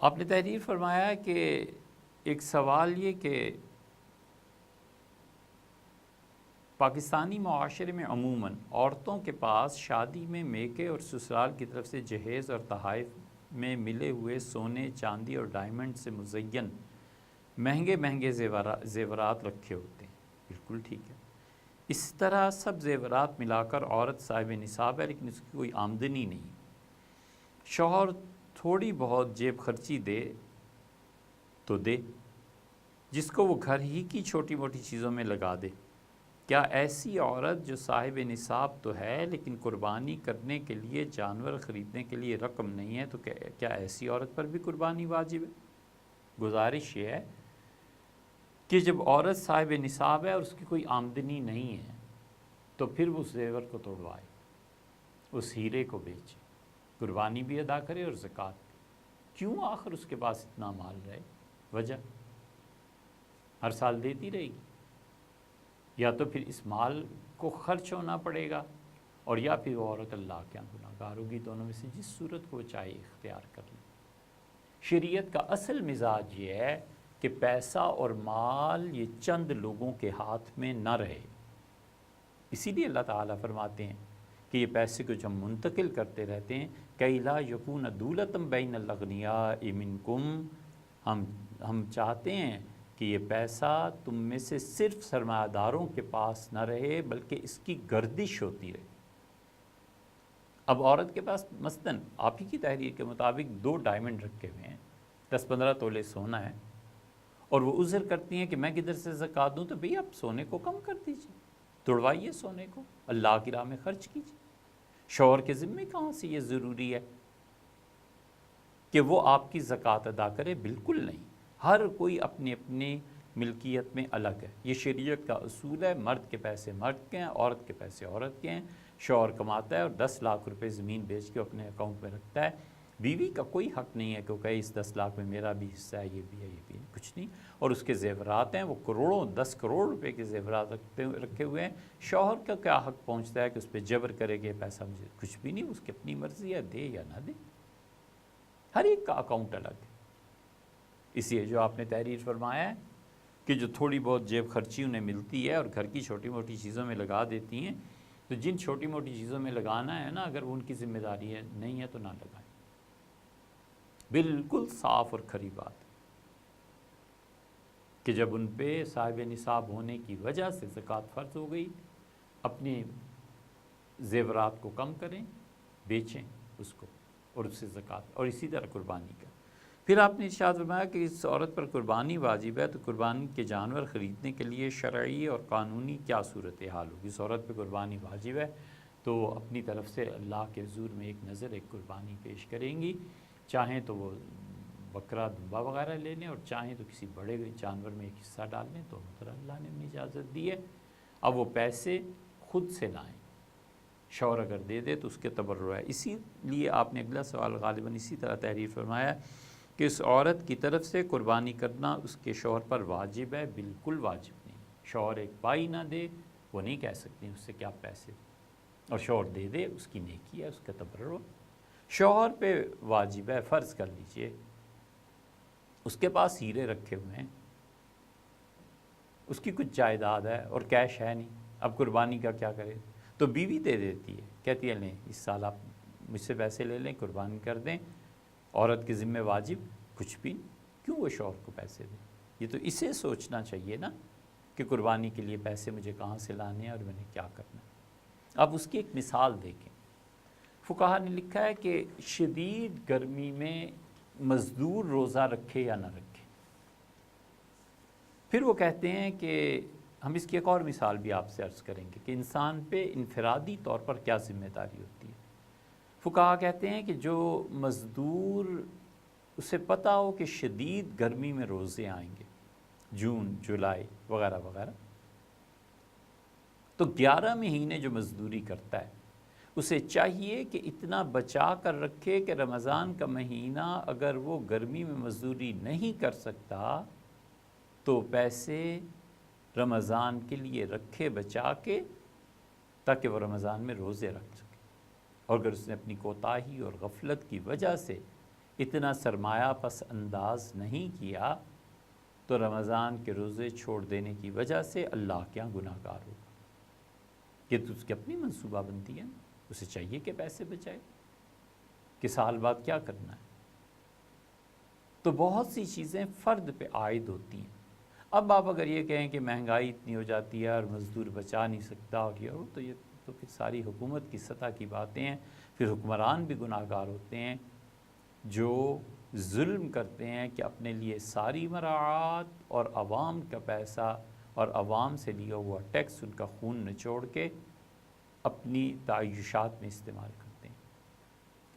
آپ نے تحریر فرمایا کہ ایک سوال یہ کہ پاکستانی معاشرے میں عموماً عورتوں کے پاس شادی میں میکے اور سسرال کی طرف سے جہیز اور تحائف میں ملے ہوئے سونے چاندی اور ڈائمنڈ سے مزین مہنگے مہنگے زیورات رکھے ہوتے ہیں۔ بالکل ٹھیک ہے، اس طرح سب زیورات ملا کر عورت صاحب نصاب ہے، لیکن اس کی کوئی آمدنی نہیں۔ شوہر تھوڑی بہت جیب خرچی دے تو دے، جس کو وہ گھر ہی کی چھوٹی موٹی چیزوں میں لگا دے۔ کیا ایسی عورت جو صاحب نصاب تو ہے لیکن قربانی کرنے کے لیے جانور خریدنے کے لیے رقم نہیں ہے، تو کیا ایسی عورت پر بھی قربانی واجب ہے؟ گزارش یہ ہے کہ جب عورت صاحب نصاب ہے اور اس کی کوئی آمدنی نہیں ہے تو پھر وہ زیور کو توڑوائے، اس ہیرے کو بیچے، قربانی بھی ادا کرے اور زکوٰۃ بھی۔ کیوں آخر اس کے پاس اتنا مال رہے؟ وجہ ہر سال دیتی رہے گی، یا تو پھر اس مال کو خرچ ہونا پڑے گا، اور یا پھر وہ عورت اللہ کیا گناہ گار ہوگی۔ دونوں میں سے جس صورت کو وہ چاہے اختیار کر لیں۔ شریعت کا اصل مزاج یہ ہے کہ پیسہ اور مال یہ چند لوگوں کے ہاتھ میں نہ رہے۔ اسی لیے اللہ تعالیٰ فرماتے ہیں کہ یہ پیسے کو جو ہم منتقل کرتے رہتے ہیں، کَإْ لَا يَكُونَ دُولَةً بَيْنَ الْأَغْنِيَاءِ مِنْكُمْ، ہم چاہتے ہیں کہ یہ پیسہ تم میں سے صرف سرمایہ داروں کے پاس نہ رہے بلکہ اس کی گردش ہوتی رہے۔ اب عورت کے پاس مثلاً آپ ہی کی تحریر کے مطابق 2 ڈائمنڈ رکھے ہوئے ہیں، 10-15 تولے سونا ہے، اور وہ عذر کرتی ہیں کہ میں کدھر سے زکوٰۃ دوں، تو بھئی آپ سونے کو کم کر دیجیے، توڑوائیے سونے کو، اللہ کی راہ میں خرچ کیجیے۔ شوہر کے ذمے کہاں سے یہ ضروری ہے کہ وہ آپ کی زکوٰۃ ادا کرے؟ بالکل نہیں۔ ہر کوئی اپنی اپنی ملکیت میں الگ ہے۔ یہ شریعت کا اصول ہے، مرد کے پیسے مرد کے ہیں، عورت کے پیسے عورت کے ہیں۔ شوہر کماتا ہے اور 10 لاکھ روپے زمین بیچ کے اپنے اکاؤنٹ میں رکھتا ہے، بیوی کا کوئی حق نہیں ہے کہ وہ کہے اس 10 لاکھ میں میرا بھی حصہ ہے، یہ بھی ہے، یہ بھی ہے، کچھ نہیں۔ اور اس کے زیورات ہیں، وہ کروڑوں 10 کروڑ روپے کے زیورات رکھے ہوئے ہیں۔ شوہر کا کیا حق پہنچتا ہے کہ اس پہ جبر کرے کہ پیسہ مجھے؟ کچھ بھی نہیں، اس کی اپنی مرضی ہے، دے یا نہ دے۔ ہر ایک کا اکاؤنٹ الگ ہے۔ اس لیے جو آپ نے تحریر فرمایا ہے کہ جو تھوڑی بہت جیب خرچی انہیں ملتی ہے اور گھر کی چھوٹی موٹی چیزوں میں لگا دیتی ہیں، تو جن چھوٹی موٹی چیزوں میں لگانا ہے نا، اگر وہ ان کی ذمہ داری ہے نہیں ہے تو نہ لگائیں۔ بالکل صاف اور کھری بات کہ جب ان پہ صاحب نصاب ہونے کی وجہ سے زکوٰۃ فرض ہو گئی، اپنے زیورات کو کم کریں، بیچیں اس کو، اور اس سے زکوٰۃ، اور اسی طرح قربانی کا۔ پھر آپ نے ارشاد فرمایا کہ اس عورت پر قربانی واجب ہے، تو قربانی کے جانور خریدنے کے لیے شرعی اور قانونی کیا صورتحال ہوگی؟ اس عورت پہ قربانی واجب ہے تو وہ اپنی طرف سے اللہ کے حضور میں ایک نظر ایک قربانی پیش کریں گی، چاہیں تو وہ بکرا دمبا وغیرہ لے لیں، اور چاہیں تو کسی بڑے جانور میں ایک حصہ ڈال لیں، دونوں طرح اللہ نے انہیں اجازت دی ہے۔ اب وہ پیسے خود سے لائیں، شوہر اگر دے دے تو اس کے تبرع ہے۔ اسی لیے آپ نے اگلا سوال غالباً اسی طرح تحریر فرمایا کہ اس عورت کی طرف سے قربانی کرنا اس کے شوہر پر واجب ہے؟ بالکل واجب نہیں۔ شوہر ایک پائی نہ دے، وہ نہیں کہہ سکتی اس سے کیا پیسے، اور شوہر دے دے، اس کی نیکی ہے، اس کا تبرع۔ شوہر پہ واجب ہے، فرض کر لیجئے اس کے پاس ہیرے رکھے ہوئے ہیں، اس کی کچھ جائیداد ہے اور کیش ہے نہیں، اب قربانی کا کیا کرے؟ تو بیوی دے دیتی ہے، کہتی ہے لیں اس سال آپ مجھ سے پیسے لے لیں، قربانی کر دیں۔ عورت کے ذمہ واجب کچھ بھی نہیں، کیوں وہ شوہر کو پیسے دیں؟ یہ تو اسے سوچنا چاہیے نا کہ قربانی کے لیے پیسے مجھے کہاں سے لانے ہیں اور میں نے کیا کرنا ہے۔ اب اس کی ایک مثال دیکھیں، فقہا نے لکھا ہے کہ شدید گرمی میں مزدور روزہ رکھے یا نہ رکھے۔ پھر وہ کہتے ہیں کہ ہم اس کی ایک اور مثال بھی آپ سے عرض کریں گے کہ انسان پہ انفرادی طور پر کیا ذمہ داری ہوتی ہے۔ فقہا کہتے ہیں کہ جو مزدور اسے پتہ ہو کہ شدید گرمی میں روزے آئیں گے، جون، جولائی وغیرہ وغیرہ، تو 11 مہینے جو مزدوری کرتا ہے اسے چاہیے کہ اتنا بچا کر رکھے کہ رمضان کا مہینہ اگر وہ گرمی میں مزدوری نہیں کر سکتا تو پیسے رمضان کے لیے رکھے بچا کے، تاکہ وہ رمضان میں روزے رکھ سکے۔ اور اگر اس نے اپنی کوتاہی اور غفلت کی وجہ سے اتنا سرمایہ پس انداز نہیں کیا تو رمضان کے روزے چھوڑ دینے کی وجہ سے اللہ کیا گناہ گار ہوگا۔ یہ تو اس کی اپنی منصوبہ بندی ہے، اسے چاہیے کہ پیسے بچائے کہ سال بعد کیا کرنا ہے۔ تو بہت سی چیزیں فرد پہ عائد ہوتی ہیں۔ اب آپ اگر یہ کہیں کہ مہنگائی اتنی ہو جاتی ہے اور مزدور بچا نہیں سکتا اور یہ تو پھر ساری حکومت کی سطح کی باتیں ہیں، پھر حکمران بھی گناہ گار ہوتے ہیں جو ظلم کرتے ہیں کہ اپنے لیے ساری مراعات اور عوام کا پیسہ اور عوام سے لیا ہوا ٹیکس، ان کا خون نچوڑ کے اپنی تعیشات میں استعمال کرتے ہیں۔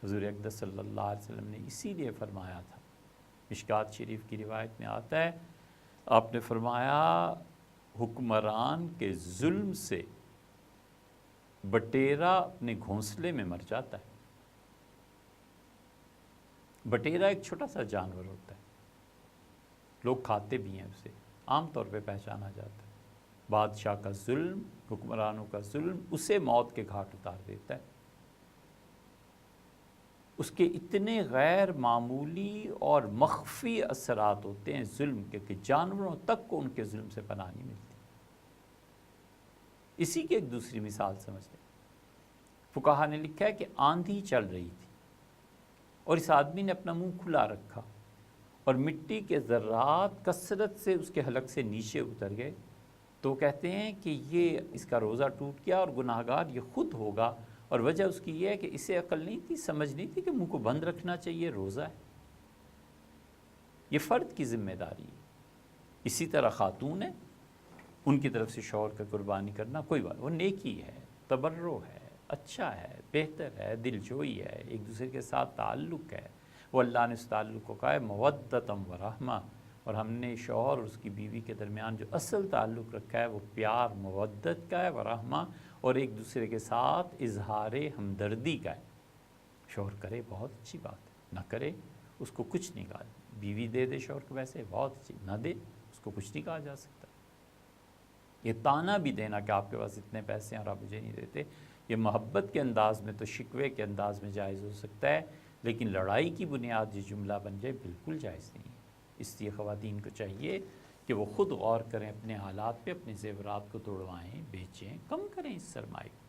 حضور اقدس صلی اللہ علیہ وسلم نے اسی لیے فرمایا تھا، مشکات شریف کی روایت میں آتا ہے، آپ نے فرمایا حکمران کے ظلم سے بٹیرا اپنے گھونسلے میں مر جاتا ہے۔ بٹیرا ایک چھوٹا سا جانور ہوتا ہے، لوگ کھاتے بھی ہیں اسے، عام طور پہ پہچانا جاتا ہے۔ بادشاہ کا ظلم، حکمرانوں کا ظلم اسے موت کے گھاٹ اتار دیتا ہے۔ اس کے اتنے غیر معمولی اور مخفی اثرات ہوتے ہیں ظلم کے کہ جانوروں تک کو ان کے ظلم سے پناہ نہیں ملتی۔ اسی کی ایک دوسری مثال سمجھ لیں، فقہا نے لکھا ہے کہ آندھی چل رہی تھی اور اس آدمی نے اپنا منہ کھلا رکھا اور مٹی کے ذرات کثرت سے اس کے حلق سے نیچے اتر گئے، تو کہتے ہیں کہ یہ اس کا روزہ ٹوٹ گیا اور گناہ گار یہ خود ہوگا، اور وجہ اس کی یہ ہے کہ اسے عقل نہیں تھی، سمجھ نہیں تھی کہ منہ کو بند رکھنا چاہیے، روزہ ہے۔ یہ فرد کی ذمہ داری ہے۔ اسی طرح خاتون ہے، ان کی طرف سے شوہر کا قربانی کرنا کوئی بات، وہ نیکی ہے، تبرع ہے، اچھا ہے، بہتر ہے، دل جوئی ہے، ایک دوسرے کے ساتھ تعلق ہے۔ وہ اللہ نے اس تعلق کو کہا ہے مودتم و رحمہ، اور ہم نے شوہر اور اس کی بیوی کے درمیان جو اصل تعلق رکھا ہے وہ پیار مودت کا ہے، و رحمہ، اور ایک دوسرے کے ساتھ اظہار ہمدردی کا ہے۔ شوہر کرے بہت اچھی بات ہے، نہ کرے اس کو کچھ نہیں کہا۔ بیوی دے دے شوہر کو ویسے بہت اچھی، نہ دے اس کو کچھ نہیں کہا جا سکتا۔ یہ تانا بھی دینا کہ آپ کے پاس اتنے پیسے ہیں اور آپ مجھے نہیں دیتے، یہ محبت کے انداز میں تو شکوے کے انداز میں جائز ہو سکتا ہے، لیکن لڑائی کی بنیاد یہ جملہ بن جائے بالکل جائز نہیں ہے۔ اس لیے خواتین کو چاہیے کہ وہ خود غور کریں اپنے حالات پہ، اپنے زیورات کو توڑوائیں، بیچیں، کم کریں اس سرمایہ کو۔